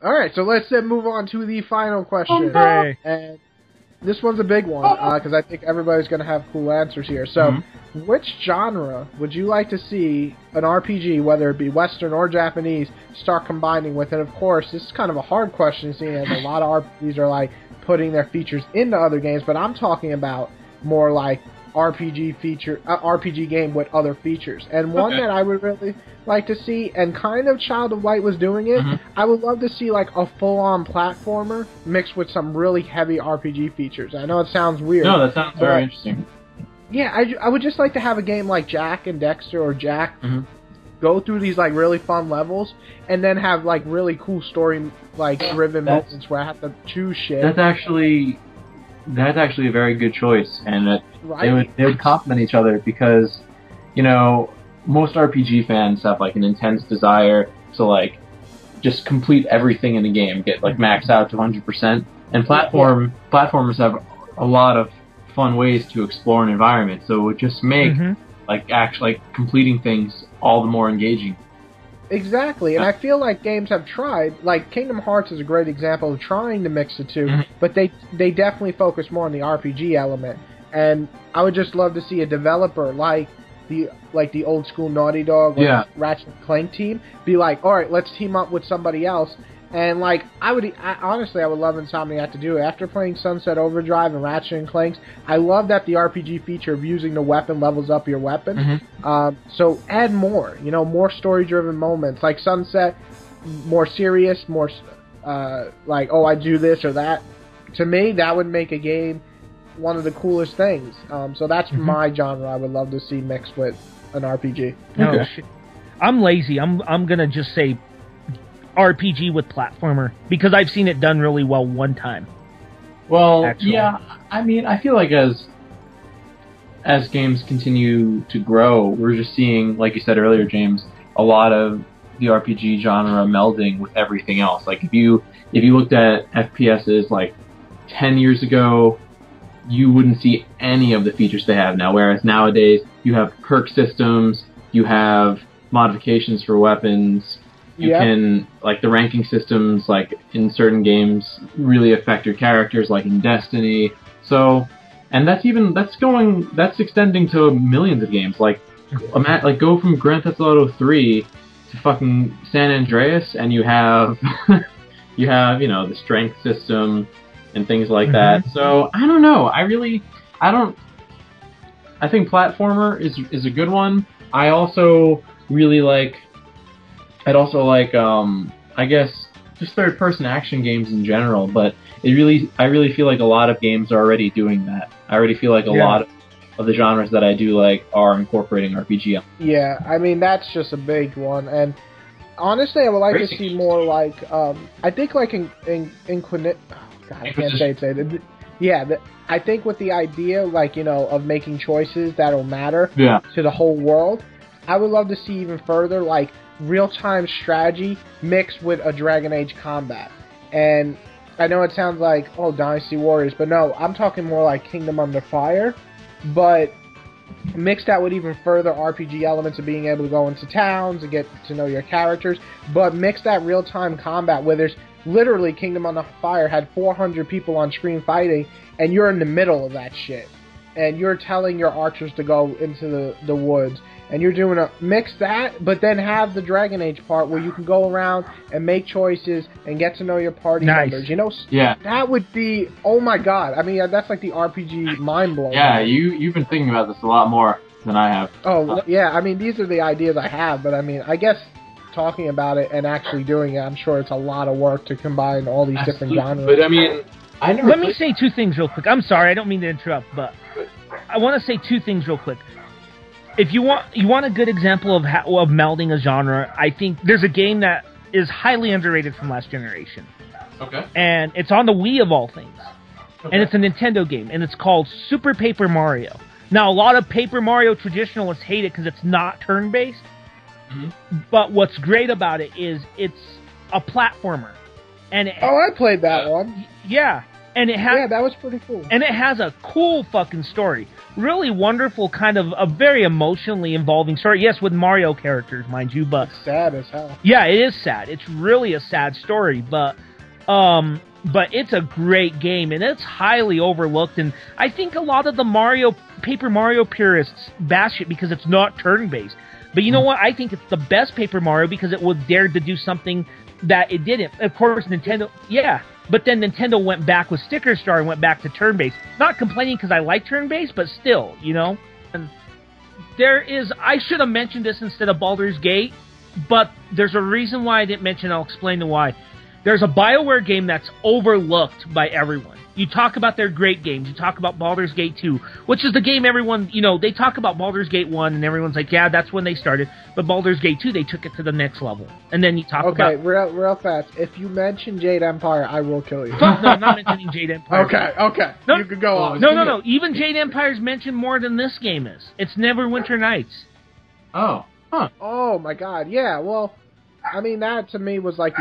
All right, so let's then move on to the final question. Hooray. And this one's a big one, because I think everybody's going to have cool answers here. So, which genre would you like to see an RPG, whether it be Western or Japanese, start combining with? And of course, this is kind of a hard question, seeing as a lot of RPGs are like putting their features into other games, but I'm talking about more like RPG game with other features. And one that I would really like to see, and kind of Child of Light was doing it, I would love to see like a full-on platformer mixed with some really heavy RPG features. I know it sounds weird. No, that sounds very interesting. Yeah, I would just like to have a game like Jak and Dexter or Jak go through these like really fun levels, and then have like really cool story like driven moments where I have to choose shit. That's actually a very good choice, and they would complement each other, because, you know, most RPG fans have like an intense desire to like just complete everything in the game, get like max out to 100%, and platformers have a lot of fun ways to explore an environment, so it would just make like actually like completing things all the more engaging. Exactly, and I feel like games have tried, like Kingdom Hearts is a great example of trying to mix the two, but they definitely focus more on the RPG element, and I would just love to see a developer like the old school Naughty Dog or Ratchet & Clank team be like, alright, let's team up with somebody else. And like honestly, I would love Insomniac to do it. After playing Sunset Overdrive and Ratchet & Clank, I love that the RPG feature of using the weapon levels up your weapon. So add more, you know, more story-driven moments. Like Sunset, more serious, more like, oh, I do this or that. To me, that would make a game one of the coolest things. So that's my genre I would love to see mixed with an RPG. No, I'm lazy. I'm gonna just say RPG with platformer, because I've seen it done really well one time. Well, actually. Yeah, I mean, I feel like as games continue to grow, we're just seeing, like you said earlier, James, a lot of the RPG genre melding with everything else. Like if you looked at FPSs like 10 years ago, you wouldn't see any of the features they have now, whereas nowadays you have perk systems, you have modifications for weapons. You can, like, the ranking systems, like, in certain games, really affect your characters, like in Destiny. So, and that's extending to millions of games. Like, go from Grand Theft Auto 3 to fucking San Andreas, and you have, you know, the strength system and things like that. So, I don't know. I think platformer is a good one. I'd also like, I guess, just third-person action games in general, but I really feel like a lot of games are already doing that. I already feel like a lot of the genres that I do like are incorporating RPG. Yeah, I mean, that's just a big one, and honestly, I would like to see more like, I think like in God, I can't say it. Yeah, I think with the idea, like, you know, of making choices that'll matter to the whole world, I would love to see even further, like, real-time strategy mixed with a Dragon Age combat. And I know it sounds like, oh, Dynasty Warriors, but no, I'm talking more like Kingdom Under Fire, but mixed out with even further RPG elements of being able to go into towns and get to know your characters, but mix that real-time combat where there's literally Kingdom Under Fire had 400 people on screen fighting, and you're in the middle of that shit. And you're telling your archers to go into the woods. And you're doing a mix that, but then have the Dragon Age part where you can go around and make choices and get to know your party members. You know, that would be, oh my god. I mean, that's like the RPG mind blowing. Yeah, you've been thinking about this a lot more than I have. Oh yeah, I mean, these are the ideas I have, but I mean, I guess talking about it and actually doing it, I'm sure it's a lot of work to combine all these different genres. But I mean, let me say two things real quick. I'm sorry, I don't mean to interrupt, but I want to say two things real quick. If you want a good example of melding a genre, I think there's a game that is highly underrated from last generation. Okay. And it's on the Wii of all things. Okay. And it's a Nintendo game, and it's called Super Paper Mario. Now, a lot of Paper Mario traditionalists hate it because it's not turn-based. But what's great about it is it's a platformer. And I played that one. Yeah. And it has, yeah, that was pretty cool. And it has a cool fucking story. Really wonderful, kind of a very emotionally involving story. Yes, with Mario characters, mind you, but... It's sad as hell. Yeah, it is sad. It's really a sad story, but it's a great game, and it's highly overlooked, and I think a lot of the Paper Mario purists bash it because it's not turn-based. But you know what? I think it's the best Paper Mario because it would dare to do something that it didn't. Of course, Nintendo... Yeah. But then Nintendo went back with Sticker Star and went back to turn-based. Not complaining because I like turn-based, but still, you know? And I should have mentioned this instead of Baldur's Gate, but there's a reason why I didn't mention it. I'll explain the why. There's a BioWare game that's overlooked by everyone. You talk about their great games. You talk about Baldur's Gate 2, which is the game everyone, you know, they talk about Baldur's Gate 1, and everyone's like, yeah, that's when they started. But Baldur's Gate 2, they took it to the next level. And then you talk about... Okay, real fast. If you mention Jade Empire, I will kill you. Fuck no, I'm not mentioning Jade Empire. Okay. No, you can go on. No. Even Jade Empire's mentioned more than this game is. It's Neverwinter Nights. Oh. Huh. Oh, my God. Yeah, well... I mean, that to me was like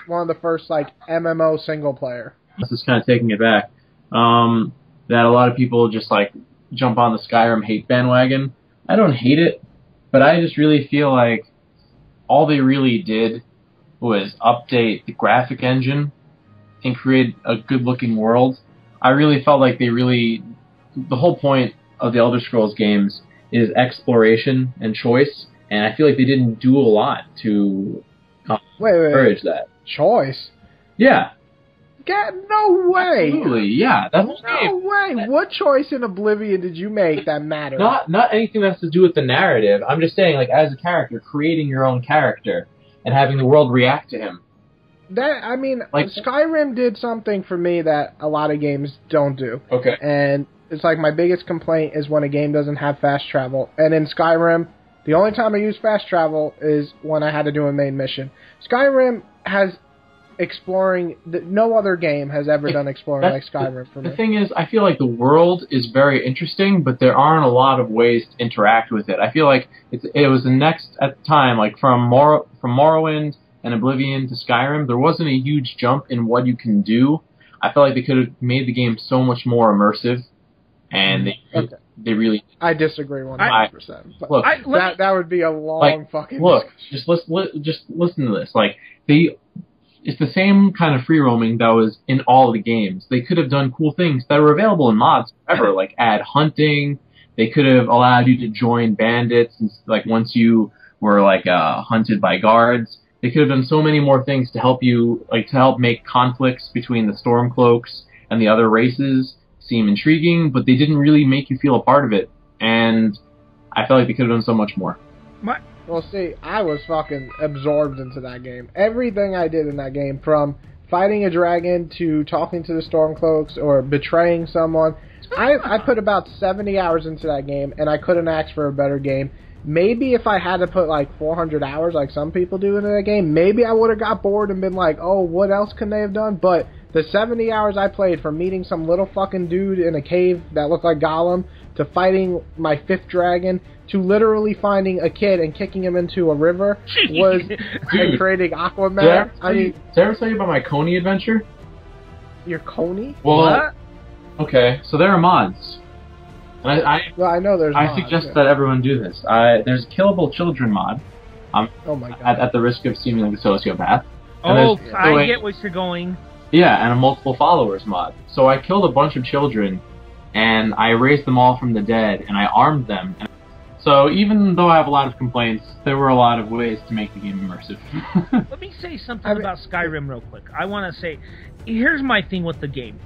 one of the first like MMO single player. This is kind of taking it back. That a lot of people just like jump on the Skyrim hate bandwagon. I don't hate it, but I just really feel like all they really did was update the graphic engine and create a good-looking world. I really felt like the whole point of the Elder Scrolls games is exploration and choice. And I feel like they didn't do a lot to encourage that. Choice? Yeah. No way! Absolutely, yeah. That's no way! What choice in Oblivion did you make that mattered? Not anything that has to do with the narrative. I'm just saying, like, as a character, creating your own character and having the world react to him. Skyrim did something for me that a lot of games don't do. Okay. And it's like my biggest complaint is when a game doesn't have fast travel. And in Skyrim... The only time I use fast travel is when I had to do a main mission. Skyrim has exploring... No other game has ever done exploring like Skyrim for me. The thing is, I feel like the world is very interesting, but there aren't a lot of ways to interact with it. I feel like it was the next, at the time, like from Morrowind and Oblivion to Skyrim, there wasn't a huge jump in what you can do. I felt like they could have made the game so much more immersive, and they really... I disagree 100%. Look, that would be a long fucking... Look, just listen to this. Like, it's the same kind of free roaming that was in all the games. They could have done cool things that were available in mods forever, like add hunting. They could have allowed you to join bandits, and, like, once you were like hunted by guards. They could have done so many more things to help you, like, to help make conflicts between the Stormcloaks and the other races seem intriguing, but they didn't really make you feel a part of it, and I felt like they could have done so much more. Well, see, I was fucking absorbed into that game. Everything I did in that game, from fighting a dragon to talking to the Stormcloaks or betraying someone, I put about 70 hours into that game, and I couldn't ask for a better game. Maybe if I had to put like 400 hours like some people do into that game, maybe I would have got bored and been like, oh, what else can they have done? But the 70 hours I played, from meeting some little fucking dude in a cave that looked like Gollum, to fighting my 5th dragon, to literally finding a kid and kicking him into a river, was and creating Aquaman. Did I ever tell you about my Coney adventure? Your Coney? Well, what? Okay, so there are mods. And I know there's mods, suggest that everyone do this. There's a Killable Children mod. Oh my god. At the risk of seeming like a sociopath. I get where you're going. Yeah, and a multiple followers mod. So I killed a bunch of children, and I raised them all from the dead, and I armed them. So even though I have a lot of complaints, there were a lot of ways to make the game immersive. Let me say something about Skyrim real quick. I want to say, here's my thing with the game.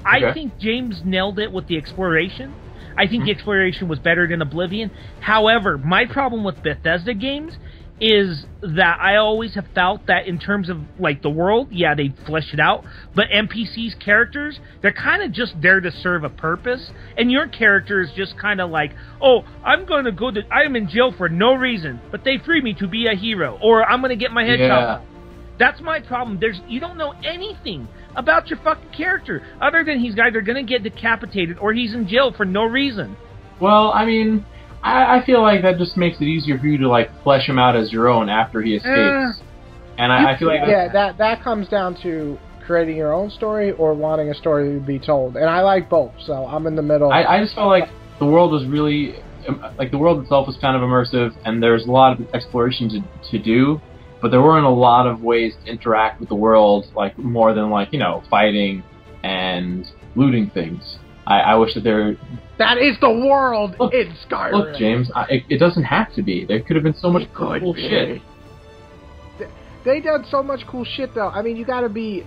Okay. I think James nailed it with the exploration. I think the exploration was better than Oblivion. However, my problem with Bethesda games is that I always have felt that in terms of, like, the world, yeah, they flesh it out, but NPCs, characters, they're kind of just there to serve a purpose, and your character is just kind of like, oh, I'm in jail for no reason, but they free me to be a hero, or I'm going to get my head chopped off. That's my problem. You don't know anything about your fucking character, other than he's either going to get decapitated, or he's in jail for no reason. Well, I mean, I feel like that just makes it easier for you to, like, flesh him out as your own after he escapes. And I feel like... Yeah, that comes down to creating your own story or wanting a story to be told. And I like both, so I'm in the middle. I just felt like the world was really, like the world itself was kind of immersive, and there's a lot of exploration to do, but there weren't a lot of ways to interact with the world, like more than like, you know, fighting and looting things. I wish that there... That is the world in Skyrim! Look, James, it doesn't have to be. There could have been so much cool shit. They done so much cool shit, though. I mean, you gotta be...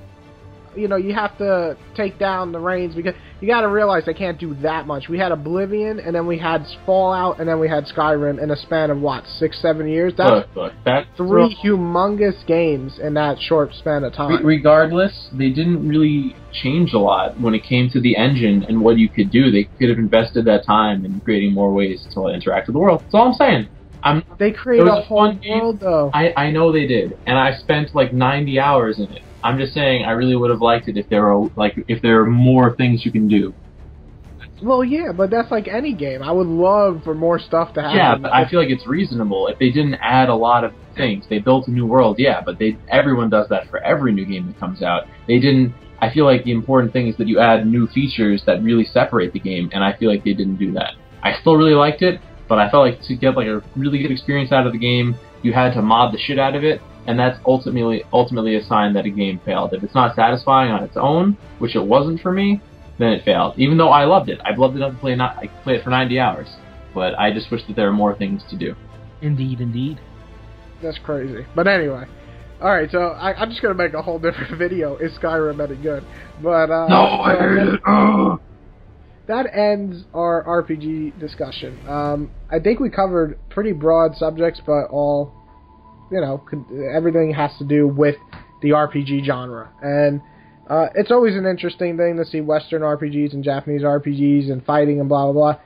You know, you have to take down the reins, because you gotta realize they can't do that much. We had Oblivion, and then we had Fallout, and then we had Skyrim in a span of, what, 6-7 years? That's that's 3 humongous games in that short span of time. Regardless, they didn't really change a lot when it came to the engine and what you could do. They could have invested that time in creating more ways to interact with the world. That's all I'm saying. They created a whole world, though. I know they did, and I spent like 90 hours in it. I'm just saying, I really would have liked it if there were more things you can do. Well, yeah, but that's like any game. I would love for more stuff to happen. Yeah, but I feel like it's reasonable if they didn't add a lot of things. They built a new world, yeah, but everyone does that for every new game that comes out. They didn't. I feel like the important thing is that you add new features that really separate the game, and I feel like they didn't do that. I still really liked it, but I felt like to get like a really good experience out of the game, you had to mod the shit out of it. And that's ultimately a sign that a game failed. If it's not satisfying on its own, which it wasn't for me, then it failed. Even though I loved it. I've loved enough to play it for 90 hours. But I just wish that there were more things to do. Indeed, indeed. That's crazy. But anyway. Alright, so I'm just going to make a whole different video. Is Skyrim any good? But, no, I hate it! That ends our RPG discussion. I think we covered pretty broad subjects, but all... You know, everything has to do with the RPG genre. And it's always an interesting thing to see Western RPGs and Japanese RPGs and fighting and blah, blah, blah.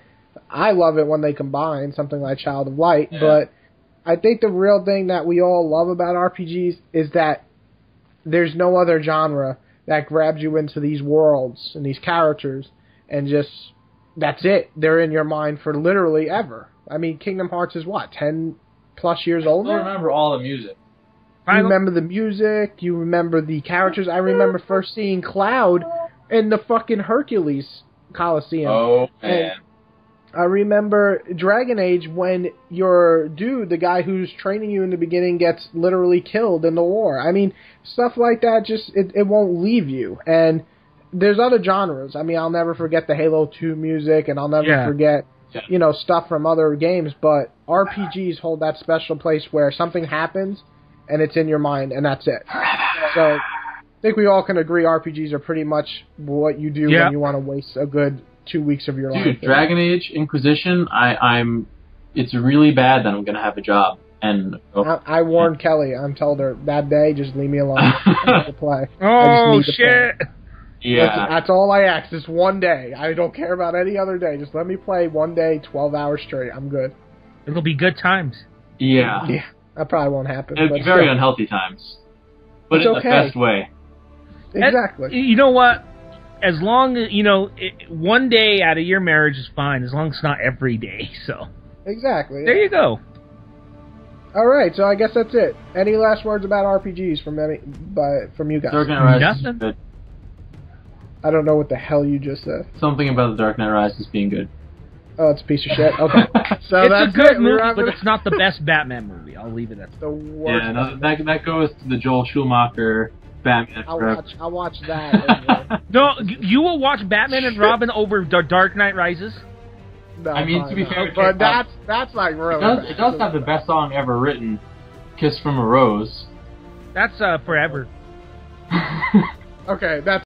I love it when they combine something like Child of Light, but I think the real thing that we all love about RPGs is that there's no other genre that grabs you into these worlds and these characters and just, that's it. They're in your mind for literally ever. I mean, Kingdom Hearts is what, 10 plus years old? I still remember all the music. You remember the music, you remember the characters. I remember first seeing Cloud in the fucking Hercules Coliseum. Oh, man. And I remember Dragon Age when your dude, the guy who's training you in the beginning, gets literally killed in the war. I mean, stuff like that, just, it won't leave you. And there's other genres. I mean, I'll never forget the Halo 2 music, and I'll never forget... You know, stuff from other games, but RPGs hold that special place where something happens and it's in your mind and that's it. So I think we all can agree RPGs are pretty much what you do when you want to waste a good 2 weeks of your life. Dude, Dragon Age Inquisition, it's really bad that I'm going to have a job. And I warned Kelly. I'm told her that day, just leave me alone. I need to play. Oh, shit. Yeah. That's all I ask. Just one day. I don't care about any other day. Just let me play one day, 12 hours straight. I'm good. It'll be good times. Yeah. Yeah. That probably won't happen. It'll be very unhealthy times. But in the best way. Exactly. And, you know what? As long as, you know, one day out of your marriage is fine, as long as it's not every day, so. Exactly. There you go. Alright, so I guess that's it. Any last words about RPGs from you guys? Dark Knight Rises is good. I don't know what the hell you just said. Something about The Dark Knight Rises being good. Oh, it's a piece of shit? Okay. So it's that's a good it. movie, but it's not the best Batman movie. I'll leave it at that. The worst. Yeah, no, that goes to the Joel Schumacher Batman. I'll watch that. No, you will watch Batman and Robin over The Dark Knight Rises? No, I mean, to be fair, but that's like really it does have the best song ever written, "Kiss from a Rose." That's forever. Okay, that's